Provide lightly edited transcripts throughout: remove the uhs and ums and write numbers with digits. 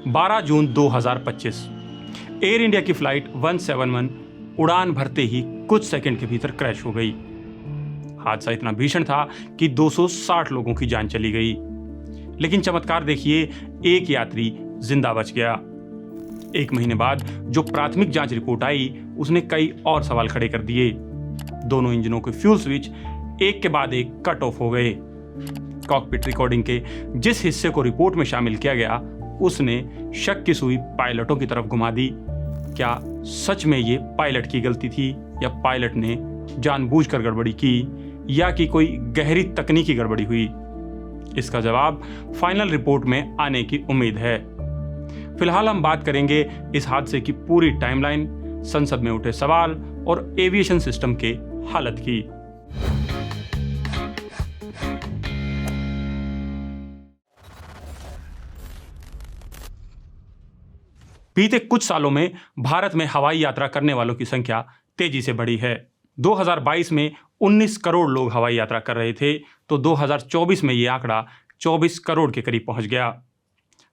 12 जून 2025 air India की flight 171 उड़ान भरते ही कुछ सेकंड के भीतर क्रैश हो गई। हादसा इतना भीषण था कि 260 लोगों की जान चली गई, लेकिन चमत्कार देखिए, एक यात्री जिंदा बच गया। 1 महीने बाद जो प्राथमिक जांच रिपोर्ट आई उसने कई और सवाल खड़े कर दिए। दोनों इंजनों के फ्यूल स्विच एक के बाद एक कट ऑफ हो गए। कॉकपिट रिकॉर्डिंग के जिस हिस्से को रिपोर्ट में शामिल किया गया उसने शक की सुई पायलटों की तरफ घुमा दी। क्या सच में ये पायलट की गलती थी या पायलट ने जानबूझकर गड़बड़ी की या कि कोई गहरी तकनीकी गड़बड़ी हुई? इसका जवाब फाइनल रिपोर्ट में आने की उम्मीद है। फिलहाल हम बात करेंगे इस हादसे की पूरी टाइमलाइन, संसद में उठे सवाल और एविएशन सिस्टम के हालत की। बीते कुछ सालों में भारत में हवाई यात्रा करने वालों की संख्या तेजी से बढ़ी है। 2022 में 19 करोड़ लोग हवाई यात्रा कर रहे थे, तो 2024 में ये आंकड़ा 24 करोड़ के करीब पहुंच गया।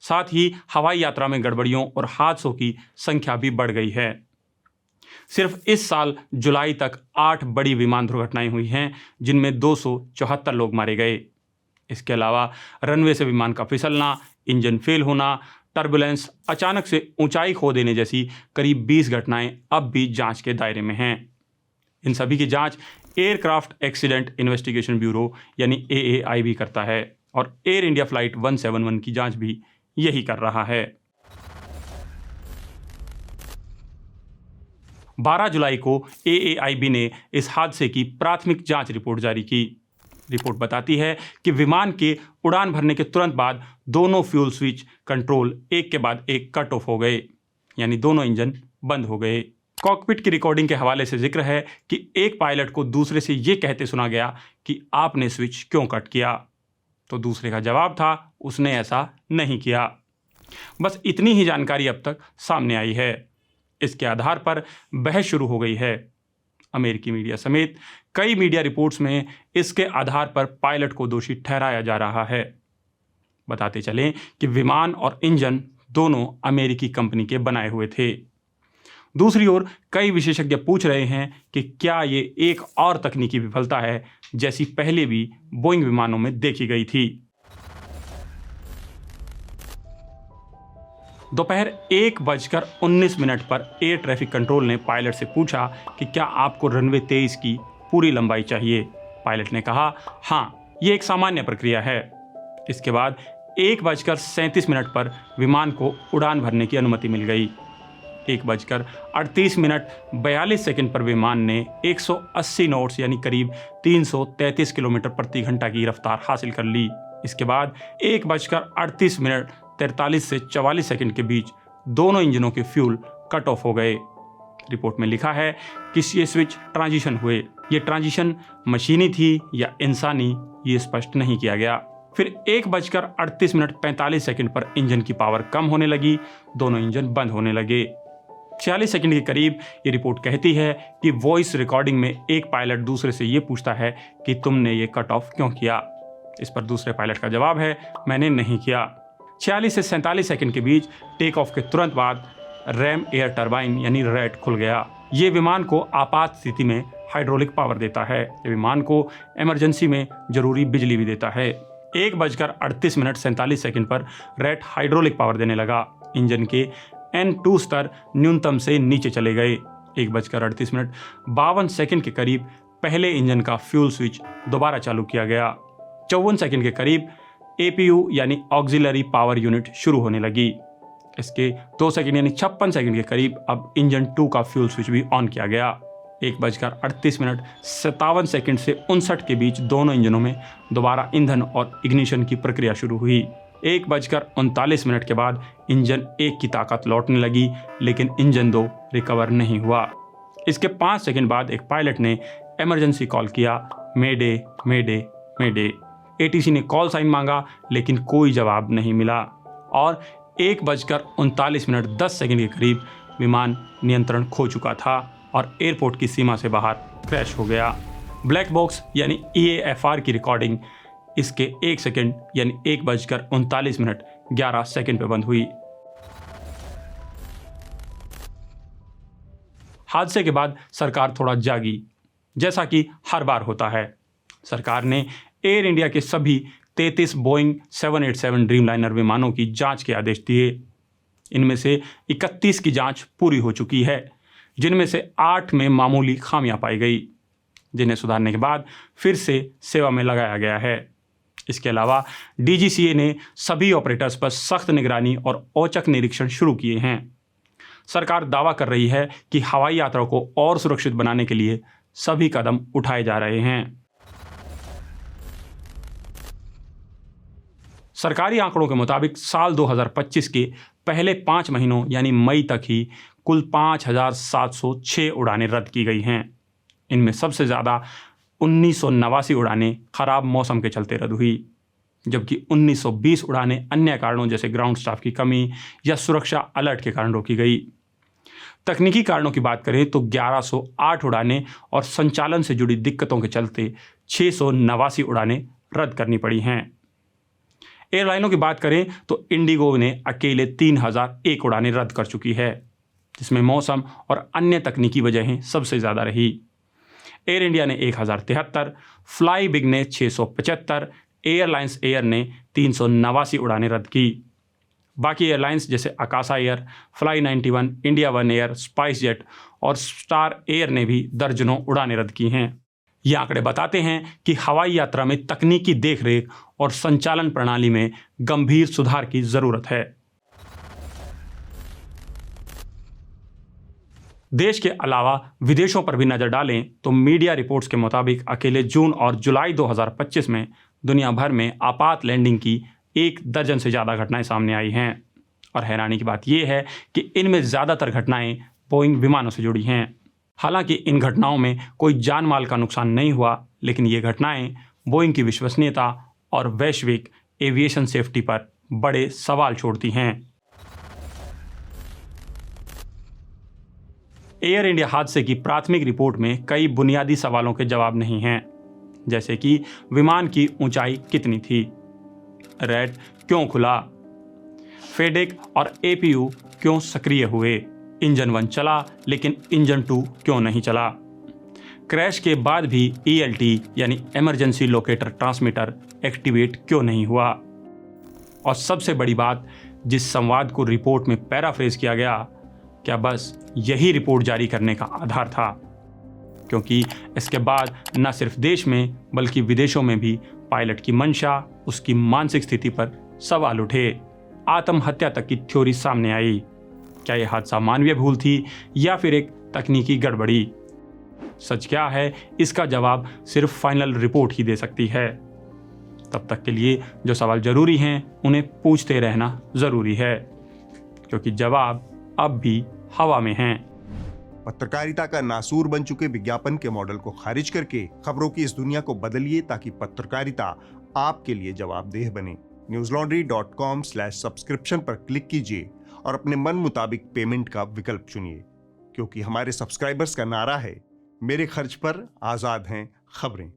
साथ ही हवाई यात्रा में गड़बड़ियों और हादसों की संख्या भी बढ़ गई है। सिर्फ इस साल जुलाई तक 8 बड़ी विमान दुर्घटनाएं हुई हैं, जिनमें 274 लोग मारे गए। इसके अलावा रनवे से विमान का फिसलना, इंजन फेल होना, टर्बुलेंस, अचानक से ऊंचाई खो देने जैसी करीब 20 घटनाएं अब भी जांच के दायरे में हैं। इन सभी की जांच एयरक्राफ्ट एक्सीडेंट इन्वेस्टिगेशन ब्यूरो यानी AAIB करता है और एयर इंडिया फ्लाइट 171 की जांच भी यही कर रहा है। 12 जुलाई को AAIB ने इस हादसे की प्राथमिक जांच रिपोर्ट जारी की। रिपोर्ट बताती है कि विमान के उड़ान भरने के तुरंत बाद दोनों फ्यूल स्विच कंट्रोल एक के बाद एक कट ऑफ हो गए, यानी दोनों इंजन बंद हो गए। कॉकपिट की रिकॉर्डिंग के हवाले से जिक्र है कि एक पायलट को दूसरे से यह कहते सुना गया कि आपने स्विच क्यों कट किया, तो दूसरे का जवाब था उसने ऐसा नहीं किया। बस इतनी ही जानकारी अब तक सामने आई है। इसके आधार पर बहस शुरू हो गई है। अमेरिकी मीडिया समेत कई मीडिया रिपोर्ट्स में इसके आधार पर पायलट को दोषी ठहराया जा रहा है। बताते चलें कि विमान और इंजन दोनों अमेरिकी कंपनी के बनाए हुए थे। दूसरी ओर कई विशेषज्ञ पूछ रहे हैं कि क्या ये एक और तकनीकी विफलता है जैसी पहले भी बोइंग विमानों में देखी गई थी। दोपहर 1:19 पर एयर ट्रैफिक कंट्रोल ने पायलट से पूछा कि क्या आपको रनवे 23 की पूरी लंबाई चाहिए। पायलट ने कहा हाँ, ये एक सामान्य प्रक्रिया है। इसके बाद 1:37 पर विमान को उड़ान भरने की अनुमति मिल गई। 1:38 पर विमान ने 180 नॉट्स यानी करीब 333 किलोमीटर प्रति घंटा की रफ्तार हासिल कर ली। इसके बाद 1:38 43 से 44 सेकंड के बीच दोनों इंजनों के फ्यूल कट ऑफ हो गए। रिपोर्ट में लिखा है कि ये स्विच ट्रांजिशन हुए। ये ट्रांजिशन मशीनी थी या इंसानी, ये स्पष्ट नहीं किया गया। फिर 1:38 पर इंजन की पावर कम होने लगी, दोनों इंजन बंद होने लगे। 46 सेकंड के करीब ये रिपोर्ट कहती है कि वॉइस रिकॉर्डिंग में एक पायलट दूसरे से ये पूछता है कि तुमने ये कट ऑफ क्यों किया। इस पर दूसरे पायलट का जवाब है मैंने नहीं किया। 46 से 47 सेकंड के बीच टेक ऑफ के तुरंत बाद रैम एयर टरबाइन यानी रैट खुल गया। ये विमान को आपात स्थिति में हाइड्रोलिक पावर देता है। ये विमान को इमरजेंसी में जरूरी बिजली भी देता है। 1:38 पर रैट हाइड्रोलिक पावर देने लगा। इंजन के N2 स्तर न्यूनतम से नीचे चले गए। 1:38 के करीब पहले इंजन का फ्यूल स्विच दोबारा चालू किया गया। 54 सेकंड के करीब APU यानी ऑक्सिलरी पावर यूनिट शुरू होने लगी। इसके 2 सेकंड यानी 56 सेकंड के करीब अब इंजन 2 का फ्यूल स्विच भी ऑन किया गया। 1:38 से 59 के बीच दोनों इंजनों में दोबारा ईंधन और इग्निशन की प्रक्रिया शुरू हुई। 1:39 के बाद इंजन 1 की ताकत लौटने लगी, लेकिन इंजन 2 रिकवर नहीं हुआ। इसके 5 सेकंड बाद एक पायलट ने इमरजेंसी कॉल किया, मेडे मेडे मेडे। ATC ने कॉल साइन मांगा, लेकिन कोई जवाब नहीं मिला और 1:39 के करीब विमान नियंत्रण खो चुका था और एयरपोर्ट की सीमा से बाहर क्रैश हो गया। ब्लैक बॉक्स यानी EAFR की रिकॉर्डिंग इसके 1 सेकंड यानी 1:39 पे बंद हुई। हादसे के बाद सरकार थोड़ा जागी, जैसा कि हर बार होता है। सरकार ने एयर इंडिया के सभी 33 बोइंग 787 ड्रीमलाइनर विमानों की जांच के आदेश दिए। इनमें से 31 की जांच पूरी हो चुकी है, जिनमें से 8 में मामूली खामियां पाई गई, जिन्हें सुधारने के बाद फिर से सेवा में लगाया गया है। इसके अलावा DGCA ने सभी ऑपरेटर्स पर सख्त निगरानी और औचक निरीक्षण शुरू किए हैं। सरकार दावा कर रही है कि हवाई यात्रा को और सुरक्षित बनाने के लिए सभी कदम उठाए जा रहे हैं। सरकारी आंकड़ों के मुताबिक साल 2025 के पहले 5 महीनों यानी मई तक ही कुल 5,706 उड़ानें रद्द की गई हैं। इनमें सबसे ज़्यादा 1989 उड़ानें खराब मौसम के चलते रद्द हुई, जबकि 1920 उड़ानें अन्य कारणों जैसे ग्राउंड स्टाफ की कमी या सुरक्षा अलर्ट के कारण रोकी गई। तकनीकी कारणों की बात करें तो 1108 उड़ानें और संचालन से जुड़ी दिक्कतों के चलते 689 उड़ानें रद्द करनी पड़ी हैं। एयरलाइनों की बात करें तो इंडिगो ने अकेले 3001 उड़ानें रद्द कर चुकी है, जिसमें मौसम और अन्य तकनीकी वजहें सबसे ज़्यादा रही। एयर इंडिया ने 1073, फ्लाई बिग ने 675, एयरलाइंस एयर ने 389 उड़ानें रद्द की। बाकी एयरलाइंस जैसे Akasa air, fly 91, India one air, spice jet और स्टार एयर ने भी दर्जनों उड़ानें रद्द की हैं। ये आंकड़े बताते हैं कि हवाई यात्रा में तकनीकी देखरेख और संचालन प्रणाली में गंभीर सुधार की जरूरत है। देश के अलावा विदेशों पर भी नजर डालें तो मीडिया रिपोर्ट्स के मुताबिक अकेले जून और जुलाई 2025 में दुनिया भर में आपात लैंडिंग की 1 दर्जन से ज़्यादा घटनाएं सामने आई हैं। और हैरानी की बात यह है कि इनमें ज़्यादातर घटनाएं बोइंग विमानों से जुड़ी हैं। हालांकि इन घटनाओं में कोई जान माल का नुकसान नहीं हुआ, लेकिन ये घटनाएं बोइंग की विश्वसनीयता और वैश्विक एविएशन सेफ्टी पर बड़े सवाल छोड़ती हैं। एयर इंडिया हादसे की प्राथमिक रिपोर्ट में कई बुनियादी सवालों के जवाब नहीं हैं, जैसे कि विमान की ऊंचाई कितनी थी, रैट क्यों खुला, फेडेक और APU क्यों सक्रिय हुए, इंजन 1 चला लेकिन इंजन 2 क्यों नहीं चला, क्रैश के बाद भी ELT यानी इमरजेंसी लोकेटर ट्रांसमीटर एक्टिवेट क्यों नहीं हुआ। और सबसे बड़ी बात, जिस संवाद को रिपोर्ट में पैराफ्रेज किया गया, क्या बस यही रिपोर्ट जारी करने का आधार था? क्योंकि इसके बाद न सिर्फ देश में बल्कि विदेशों में भी पायलट की मंशा, उसकी मानसिक स्थिति पर सवाल उठे। आत्महत्या तक की थ्योरी सामने आई। क्या यह हादसा मानवीय भूल थी या फिर एक तकनीकी गड़बड़ी? सच क्या है, इसका जवाब सिर्फ फाइनल रिपोर्ट ही दे सकती है। तब तक के लिए जो सवाल जरूरी हैं उन्हें पूछते रहना जरूरी है, क्योंकि जवाब अब भी हवा में हैं। पत्रकारिता का नासूर बन चुके विज्ञापन के मॉडल को खारिज करके खबरों की इस दुनिया को बदलिए, ताकि पत्रकारिता आपके लिए जवाबदेह बने। newslaundry.com/subscription पर क्लिक कीजिए और अपने मन मुताबिक पेमेंट का विकल्प चुनिए, क्योंकि हमारे सब्सक्राइबर्स का नारा है, मेरे खर्च पर आजाद हैं खबरें।